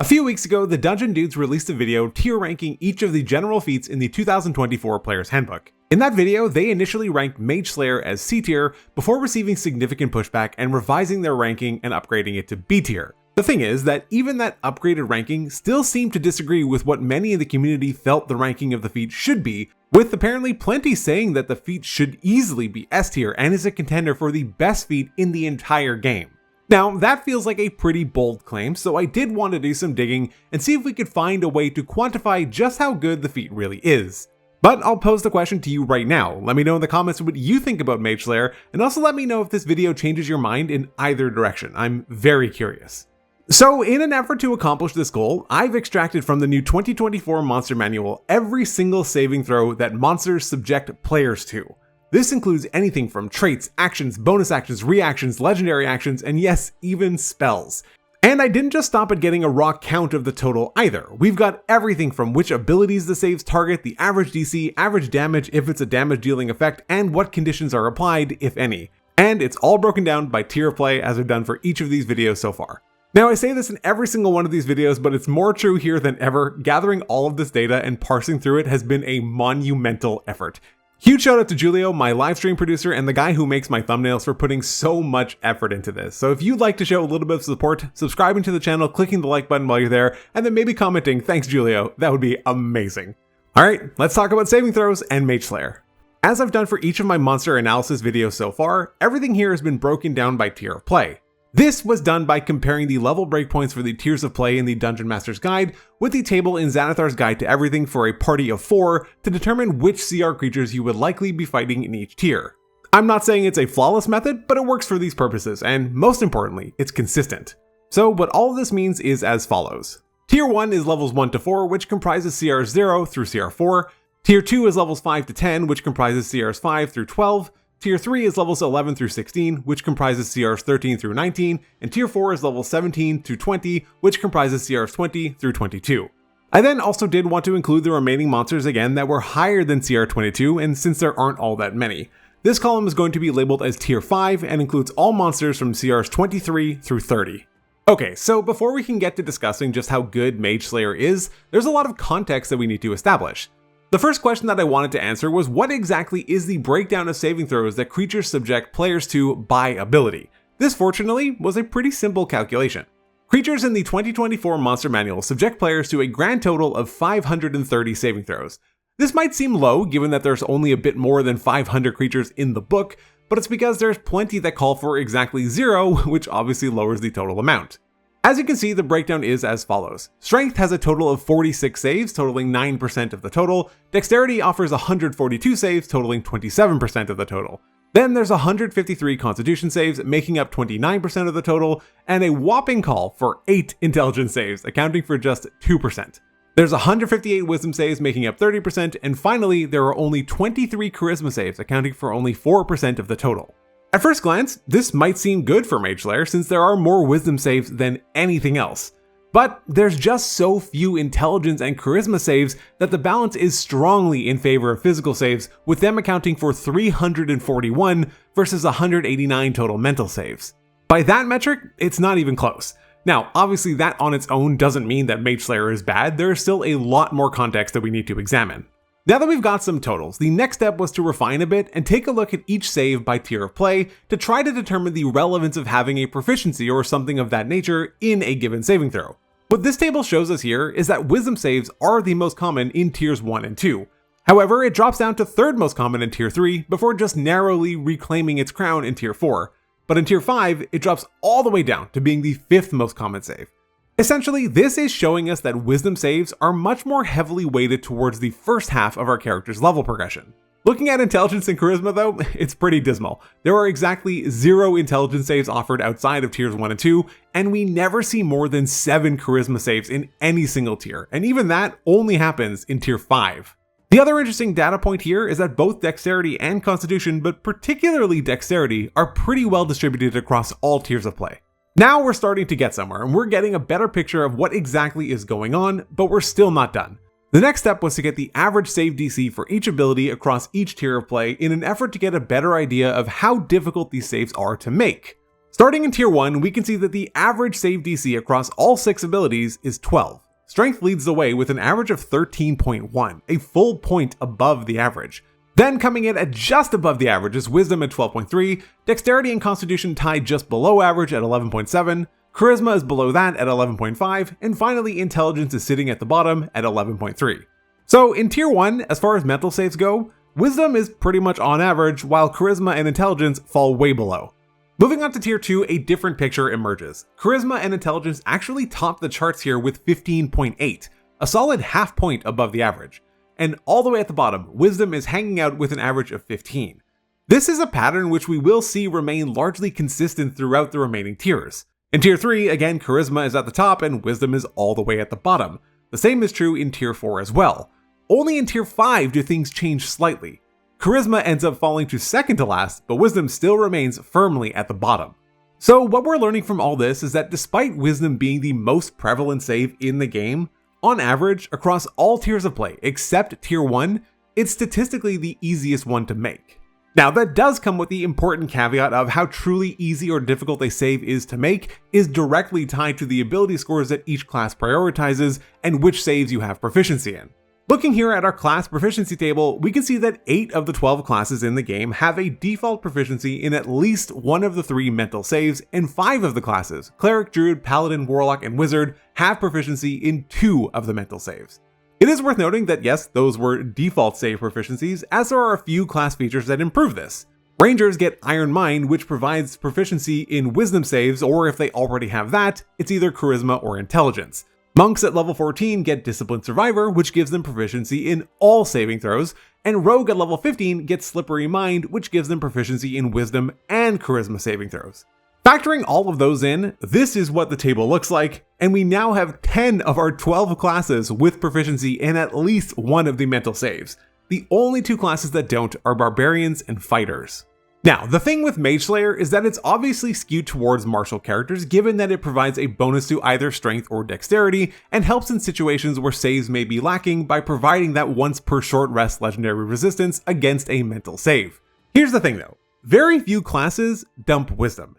A few weeks ago, the Dungeon Dudes released a video tier ranking each of the general feats in the 2024 Player's Handbook. In that video, they initially ranked Mage Slayer as C tier before receiving significant pushback and revising their ranking and upgrading it to B tier. The thing is that even that upgraded ranking still seemed to disagree with what many in the community felt the ranking of the feat should be, with apparently plenty saying that the feat should easily be S tier and is a contender for the best feat in the entire game. Now, that feels like a pretty bold claim, so I did want to do some digging and see if we could find a way to quantify just how good the feat really is. But I'll pose the question to you right now. Let me know in the comments what you think about Mage Slayer, and also let me know if this video changes your mind in either direction. I'm very curious. So in an effort to accomplish this goal, I've extracted from the new 2024 Monster Manual every single saving throw that monsters subject players to. This includes anything from traits, actions, bonus actions, reactions, legendary actions, and yes, even spells. And I didn't just stop at getting a raw count of the total either. We've got everything from which abilities the saves target, the average DC, average damage if it's a damage dealing effect, and what conditions are applied, if any. And it's all broken down by tier of play as I've done for each of these videos so far. Now I say this in every single one of these videos, but it's more true here than ever. Gathering all of this data and parsing through it has been a monumental effort. Huge shout out to Julio, my live stream producer and the guy who makes my thumbnails, for putting so much effort into this. So if you'd like to show a little bit of support, subscribing to the channel, clicking the like button while you're there, and then maybe commenting, "Thanks Julio," that would be amazing. Alright, let's talk about saving throws and Mage Slayer. As I've done for each of my monster analysis videos so far, everything here has been broken down by tier of play. This was done by comparing the level breakpoints for the tiers of play in the Dungeon Master's Guide with the table in Xanathar's Guide to Everything for a party of 4 to determine which CR creatures you would likely be fighting in each tier. I'm not saying it's a flawless method, but it works for these purposes, and most importantly, it's consistent. So what all of this means is as follows. Tier 1 is levels 1 to 4, which comprises CRs 0 through CR 4. Tier 2 is levels 5 to 10, which comprises CRs 5 through 12. Tier 3 is levels 11 through 16, which comprises CRs 13 through 19, and Tier 4 is levels 17 through 20, which comprises CRs 20 through 22. I then also did want to include the remaining monsters again that were higher than CR 22, and since there aren't all that many. This column is going to be labeled as Tier 5 and includes all monsters from CRs 23 through 30. Okay, so before we can get to discussing just how good Mage Slayer is, there's a lot of context that we need to establish. The first question that I wanted to answer was what exactly is the breakdown of saving throws that creatures subject players to by ability? This fortunately was a pretty simple calculation. Creatures in the 2024 Monster Manual subject players to a grand total of 530 saving throws. This might seem low given that there's only a bit more than 500 creatures in the book, but it's because there's plenty that call for exactly 0, which obviously lowers the total amount. As you can see, the breakdown is as follows. Strength has a total of 46 saves, totaling 9% of the total. Dexterity offers 142 saves, totaling 27% of the total. Then there's 153 Constitution saves, making up 29% of the total, and a whopping call for 8 Intelligence saves, accounting for just 2%. There's 158 Wisdom saves, making up 30%, and finally, there are only 23 Charisma saves, accounting for only 4% of the total. At first glance, this might seem good for Mage Slayer since there are more wisdom saves than anything else. But there's just so few intelligence and charisma saves that the balance is strongly in favor of physical saves, with them accounting for 341 versus 189 total mental saves. By that metric, it's not even close. Now, obviously that on its own doesn't mean that Mage Slayer is bad, there is still a lot more context that we need to examine. Now that we've got some totals, the next step was to refine a bit and take a look at each save by tier of play to try to determine the relevance of having a proficiency or something of that nature in a given saving throw. What this table shows us here is that wisdom saves are the most common in tiers 1 and 2. However, it drops down to third most common in tier 3 before just narrowly reclaiming its crown in tier 4. But in tier 5, it drops all the way down to being the 5th most common save. Essentially, this is showing us that wisdom saves are much more heavily weighted towards the first half of our character's level progression. Looking at intelligence and charisma though, it's pretty dismal. There are exactly 0 intelligence saves offered outside of tiers 1 and 2, and we never see more than 7 charisma saves in any single tier, and even that only happens in tier 5. The other interesting data point here is that both dexterity and constitution, but particularly dexterity, are pretty well distributed across all tiers of play. Now we're starting to get somewhere, and we're getting a better picture of what exactly is going on, but we're still not done. The next step was to get the average save DC for each ability across each tier of play in an effort to get a better idea of how difficult these saves are to make. Starting in Tier 1, we can see that the average save DC across all 6 abilities is 12. Strength leads the way with an average of 13.1, a full point above the average. Then coming in at just above the average is Wisdom at 12.3, Dexterity and Constitution tied just below average at 11.7, Charisma is below that at 11.5, and finally Intelligence is sitting at the bottom at 11.3. So in Tier 1, as far as mental saves go, Wisdom is pretty much on average, while Charisma and Intelligence fall way below. Moving on to Tier 2, a different picture emerges. Charisma and Intelligence actually top the charts here with 15.8, a solid half point above the average. And all the way at the bottom, Wisdom is hanging out with an average of 15. This is a pattern which we will see remain largely consistent throughout the remaining tiers. In Tier 3, again, Charisma is at the top and Wisdom is all the way at the bottom. The same is true in Tier 4 as well. Only in Tier 5 do things change slightly. Charisma ends up falling to second to last, but Wisdom still remains firmly at the bottom. So what we're learning from all this is that despite Wisdom being the most prevalent save in the game, on average, across all tiers of play except Tier 1, it's statistically the easiest one to make. Now that does come with the important caveat of how truly easy or difficult a save is to make is directly tied to the ability scores that each class prioritizes and which saves you have proficiency in. Looking here at our class proficiency table, we can see that 8 of the 12 classes in the game have a default proficiency in at least one of the 3 mental saves, and 5 of the classes, Cleric, Druid, Paladin, Warlock, and Wizard, have proficiency in 2 of the mental saves. It is worth noting that yes, those were default save proficiencies, as there are a few class features that improve this. Rangers get Iron Mind, which provides proficiency in Wisdom saves, or if they already have that, it's either Charisma or Intelligence. Monks at level 14 get Disciplined Survivor, which gives them proficiency in all saving throws, and Rogue at level 15 gets Slippery Mind, which gives them proficiency in Wisdom and Charisma saving throws. Factoring all of those in, this is what the table looks like, and we now have 10 of our 12 classes with proficiency in at least one of the mental saves. The only 2 classes that don't are Barbarians and Fighters. Now, the thing with Mage Slayer is that it's obviously skewed towards martial characters given that it provides a bonus to either strength or dexterity and helps in situations where saves may be lacking by providing that once per short rest legendary resistance against a mental save. Here's the thing though, very few classes dump Wisdom.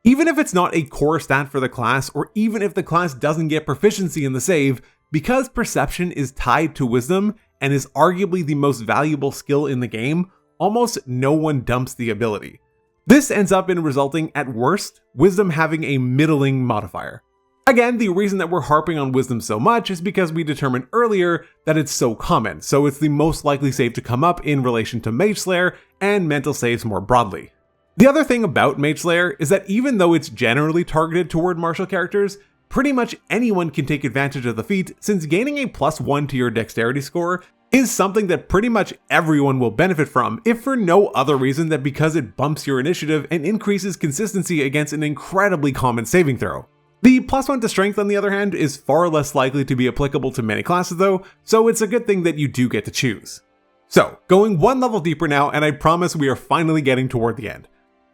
Even if it's not a core stat for the class, or even if the class doesn't get proficiency in the save, because Perception is tied to Wisdom and is arguably the most valuable skill in the game, almost no one dumps the ability. This ends up in resulting, at worst, Wisdom having a middling modifier. Again, the reason that we're harping on Wisdom so much is because we determined earlier that it's so common, so it's the most likely save to come up in relation to Mage Slayer and mental saves more broadly. The other thing about Mage Slayer is that even though it's generally targeted toward martial characters, pretty much anyone can take advantage of the feat, since gaining a +1 to your dexterity score is something that pretty much everyone will benefit from, if for no other reason than because it bumps your initiative and increases consistency against an incredibly common saving throw. The +1 to strength, on the other hand, is far less likely to be applicable to many classes though, so it's a good thing that you do get to choose. So, going one level deeper now, and I promise we are finally getting toward the end.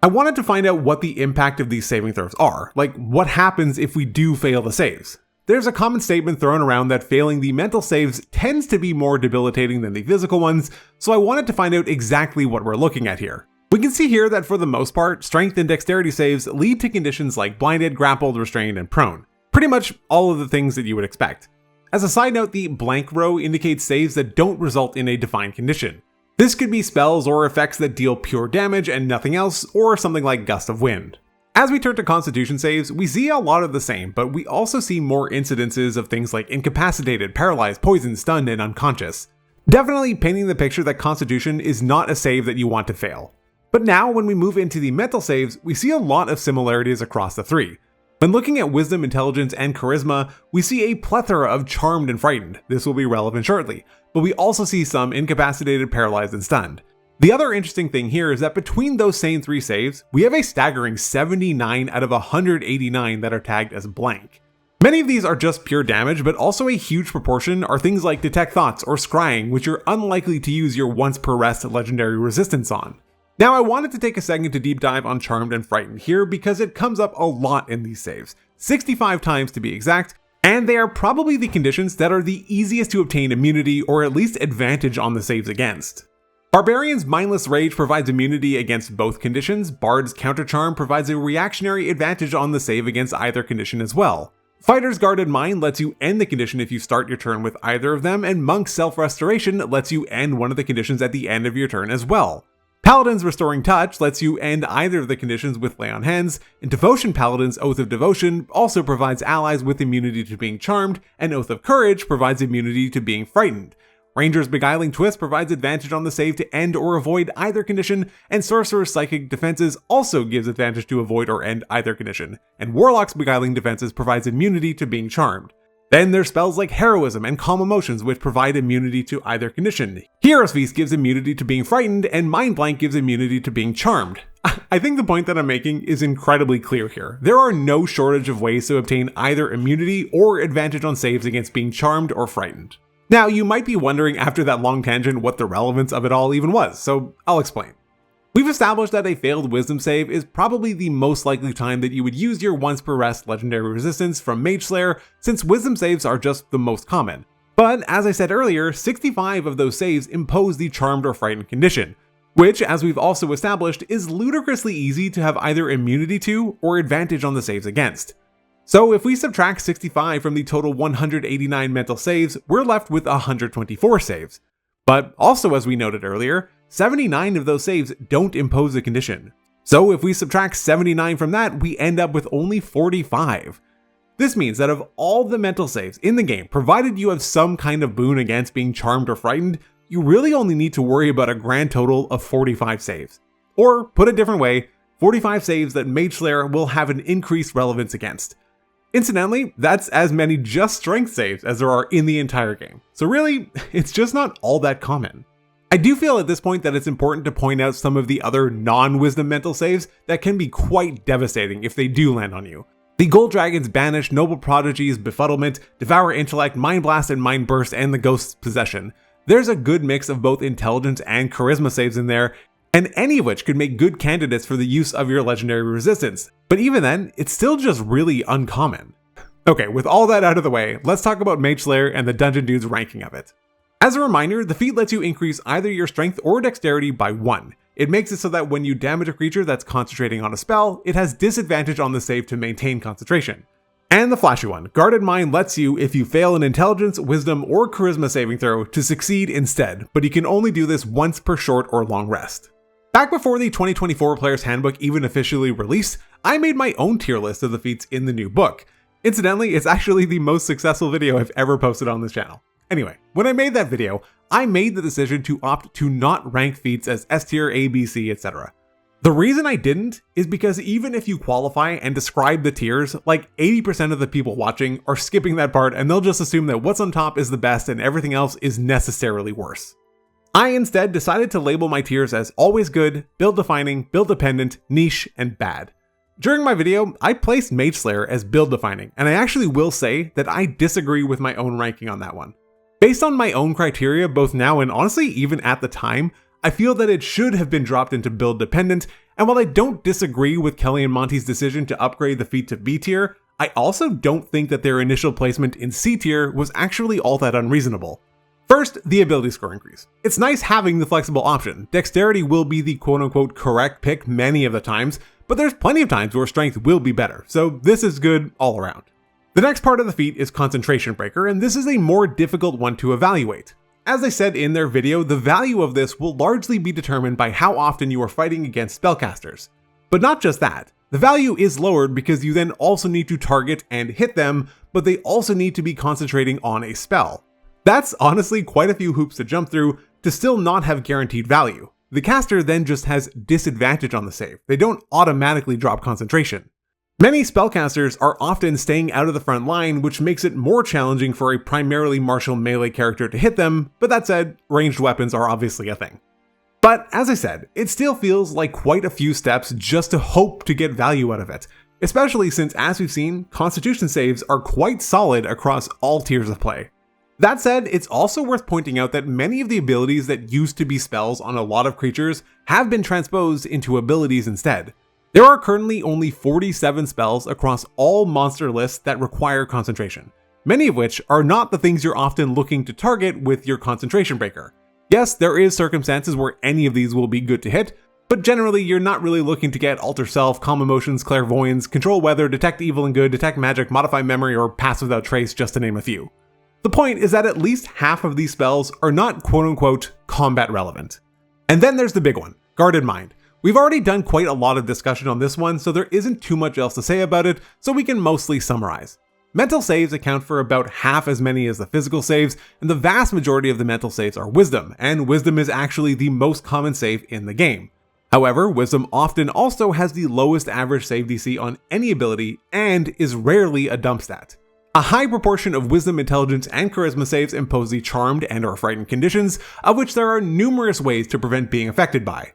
I wanted to find out what the impact of these saving throws are, like what happens if we do fail the saves. There's a common statement thrown around that failing the mental saves tends to be more debilitating than the physical ones, so I wanted to find out exactly what we're looking at here. We can see here that for the most part, strength and dexterity saves lead to conditions like blinded, grappled, restrained, and prone. Pretty much all of the things that you would expect. As a side note, the blank row indicates saves that don't result in a defined condition. This could be spells or effects that deal pure damage and nothing else, or something like Gust of Wind. As we turn to Constitution saves, we see a lot of the same, but we also see more incidences of things like incapacitated, paralyzed, poisoned, stunned, and unconscious. Definitely painting the picture that Constitution is not a save that you want to fail. But now, when we move into the mental saves, we see a lot of similarities across the 3. When looking at Wisdom, Intelligence, and Charisma, we see a plethora of Charmed and Frightened. This will be relevant shortly, but we also see some incapacitated, paralyzed, and stunned. The other interesting thing here is that between those same 3 saves, we have a staggering 79 out of 189 that are tagged as blank. Many of these are just pure damage, but also a huge proportion are things like Detect Thoughts or Scrying, which you're unlikely to use your once per rest legendary resistance on. Now I wanted to take a second to deep dive on Charmed and Frightened here because it comes up a lot in these saves, 65 times to be exact, and they are probably the conditions that are the easiest to obtain immunity or at least advantage on the saves against. Barbarian's Mindless Rage provides immunity against both conditions, Bard's Counter Charm provides a reactionary advantage on the save against either condition as well. Fighter's Guarded Mind lets you end the condition if you start your turn with either of them, and Monk's Self-Restoration lets you end one of the conditions at the end of your turn as well. Paladin's Restoring Touch lets you end either of the conditions with Lay on Hands, and Devotion Paladin's Oath of Devotion also provides allies with immunity to being charmed, and Oath of Courage provides immunity to being frightened. Ranger's Beguiling Twist provides advantage on the save to end or avoid either condition, and Sorcerer's Psychic Defenses also gives advantage to avoid or end either condition, and Warlock's Beguiling Defenses provides immunity to being charmed. Then there's spells like Heroism and Calm Emotions which provide immunity to either condition. Hero's Feast gives immunity to being frightened, and Mind Blank gives immunity to being charmed. I think the point that I'm making is incredibly clear here. There are no shortage of ways to obtain either immunity or advantage on saves against being charmed or frightened. Now, you might be wondering after that long tangent what the relevance of it all even was, so I'll explain. We've established that a failed Wisdom save is probably the most likely time that you would use your once per rest legendary resistance from Mage Slayer, since Wisdom saves are just the most common. But as I said earlier, 65 of those saves impose the Charmed or Frightened condition, which, as we've also established, is ludicrously easy to have either immunity to or advantage on the saves against. So if we subtract 65 from the total 189 mental saves, we're left with 124 saves. But also, as we noted earlier, 79 of those saves don't impose a condition. So if we subtract 79 from that, we end up with only 45. This means that of all the mental saves in the game, provided you have some kind of boon against being charmed or frightened, you really only need to worry about a grand total of 45 saves. Or, put a different way, 45 saves that Mage Slayer will have an increased relevance against. Incidentally, that's as many just strength saves as there are in the entire game. So really, it's just not all that common. I do feel at this point that it's important to point out some of the other non-wisdom mental saves that can be quite devastating if they do land on you. The Gold Dragon's Banish, Noble Prodigy's Befuddlement, Devour Intellect, Mind Blast and Mind Burst, and the Ghost's Possession. There's a good mix of both intelligence and charisma saves in there, and any of which could make good candidates for the use of your legendary resistance. But even then, it's still just really uncommon. Okay, with all that out of the way, let's talk about Mage Slayer and the Dungeon Dude's ranking of it. As a reminder, the feat lets you increase either your strength or dexterity by 1. It makes it so that when you damage a creature that's concentrating on a spell, it has disadvantage on the save to maintain concentration. And the flashy one, Guarded Mind lets you, if you fail an intelligence, wisdom, or charisma saving throw, to succeed instead, but you can only do this once per short or long rest. Back before the 2024 Player's Handbook even officially released, I made my own tier list of the feats in the new book. Incidentally, it's actually the most successful video I've ever posted on this channel. Anyway, when I made that video, I made the decision to opt to not rank feats as S tier, A, B, C, etc. The reason I didn't is because even if you qualify and describe the tiers, like 80% of the people watching are skipping that part and they'll just assume that what's on top is the best and everything else is necessarily worse. I instead decided to label my tiers as always good, build defining, build dependent, niche, and bad. During my video, I placed Mage Slayer as build defining, and I actually will say that I disagree with my own ranking on that one. Based on my own criteria, both now and honestly even at the time, I feel that it should have been dropped into build dependent, and while I don't disagree with Kelly and Monty's decision to upgrade the feat to B tier, I also don't think that their initial placement in C tier was actually all that unreasonable. First, the ability score increase. It's nice having the flexible option. Dexterity will be the quote-unquote correct pick many of the times, but there's plenty of times where strength will be better, so this is good all around. The next part of the feat is Concentration Breaker, and this is a more difficult one to evaluate. As I said in their video, the value of this will largely be determined by how often you are fighting against spellcasters. But not just that. The value is lowered because you then also need to target and hit them, but they also need to be concentrating on a spell. That's honestly quite a few hoops to jump through to still not have guaranteed value. The caster then just has disadvantage on the save. They don't automatically drop concentration. Many spellcasters are often staying out of the front line, which makes it more challenging for a primarily martial melee character to hit them, but that said, ranged weapons are obviously a thing. But as I said, it still feels like quite a few steps just to hope to get value out of it, especially since, as we've seen, Constitution saves are quite solid across all tiers of play. That said, it's also worth pointing out that many of the abilities that used to be spells on a lot of creatures have been transposed into abilities instead. There are currently only 47 spells across all monster lists that require concentration, many of which are not the things you're often looking to target with your Concentration Breaker. Yes, there is circumstances where any of these will be good to hit, but generally you're not really looking to get Alter Self, Calm Emotions, Clairvoyance, Control Weather, Detect Evil and Good, Detect Magic, Modify Memory, or Pass Without Trace, just to name a few. The point is that at least half of these spells are not quote-unquote combat relevant. And then there's the big one, Guarded Mind. We've already done quite a lot of discussion on this one, so there isn't too much else to say about it, so we can mostly summarize. Mental saves account for about half as many as the physical saves, and the vast majority of the mental saves are Wisdom, and Wisdom is actually the most common save in the game. However, Wisdom often also has the lowest average save DC on any ability, and is rarely a dump stat. A high proportion of Wisdom, Intelligence, and Charisma saves impose the Charmed and/or Frightened conditions, of which there are numerous ways to prevent being affected by.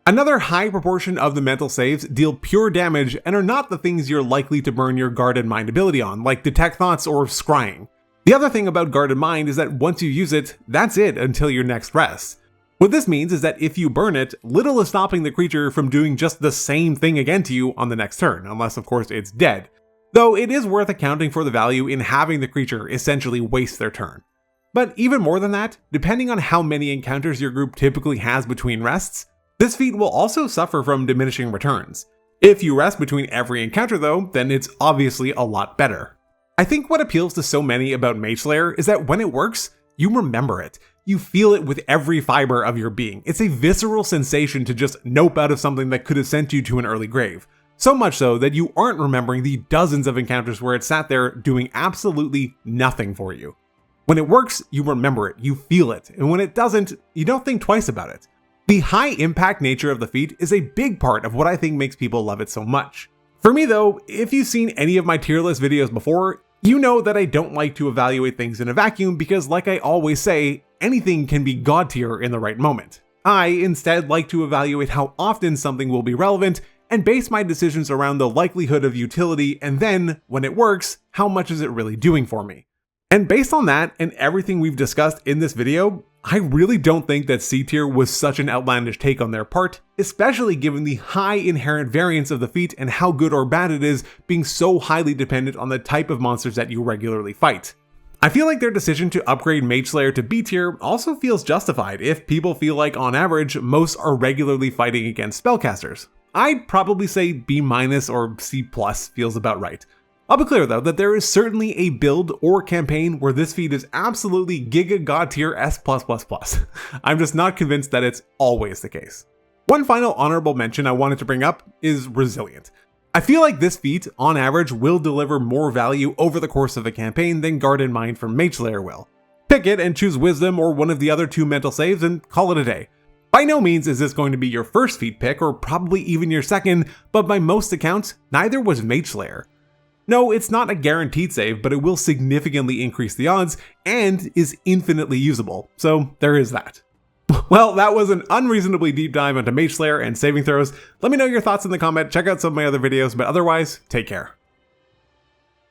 Another high proportion of the mental saves deal pure damage and are not the things you're likely to burn your Guarded Mind ability on, like Detect Thoughts or Scrying. The other thing about Guarded Mind is that once you use it, that's it until your next rest. What this means is that if you burn it, little is stopping the creature from doing just the same thing again to you on the next turn, unless of course it's dead. Though it is worth accounting for the value in having the creature essentially waste their turn. But even more than that, depending on how many encounters your group typically has between rests, this feat will also suffer from diminishing returns. If you rest between every encounter though, then it's obviously a lot better. I think what appeals to so many about Mage Slayer is that when it works, you remember it. You feel it with every fiber of your being. It's a visceral sensation to just nope out of something that could have sent you to an early grave. So much so that you aren't remembering the dozens of encounters where it sat there doing absolutely nothing for you. When it works, you remember it, you feel it, and when it doesn't, you don't think twice about it. The high impact nature of the feat is a big part of what I think makes people love it so much. For me though, if you've seen any of my tier list videos before, you know that I don't like to evaluate things in a vacuum because, like I always say, anything can be god tier in the right moment. I instead like to evaluate how often something will be relevant and base my decisions around the likelihood of utility, and then, when it works, how much is it really doing for me? And based on that and everything we've discussed in this video, I really don't think that C tier was such an outlandish take on their part, especially given the high inherent variance of the feat and how good or bad it is being so highly dependent on the type of monsters that you regularly fight. I feel like their decision to upgrade Mage Slayer to B tier also feels justified if people feel like on average most are regularly fighting against spellcasters. I'd probably say B- or C+ feels about right. I'll be clear though that there is certainly a build or campaign where this feat is absolutely giga god tier S+++. I'm just not convinced that it's always the case. One final honorable mention I wanted to bring up is Resilient. I feel like this feat, on average, will deliver more value over the course of a campaign than Guarded Mind from Mage Slayer will. Pick it and choose Wisdom or one of the other two mental saves and call it a day. By no means is this going to be your first feat pick or probably even your second, but by most accounts, neither was Mage Slayer. No, it's not a guaranteed save, but it will significantly increase the odds and is infinitely usable, so there is that. Well, that was an unreasonably deep dive into Mage Slayer and saving throws. Let me know your thoughts in the comment, check out some of my other videos, but otherwise, take care.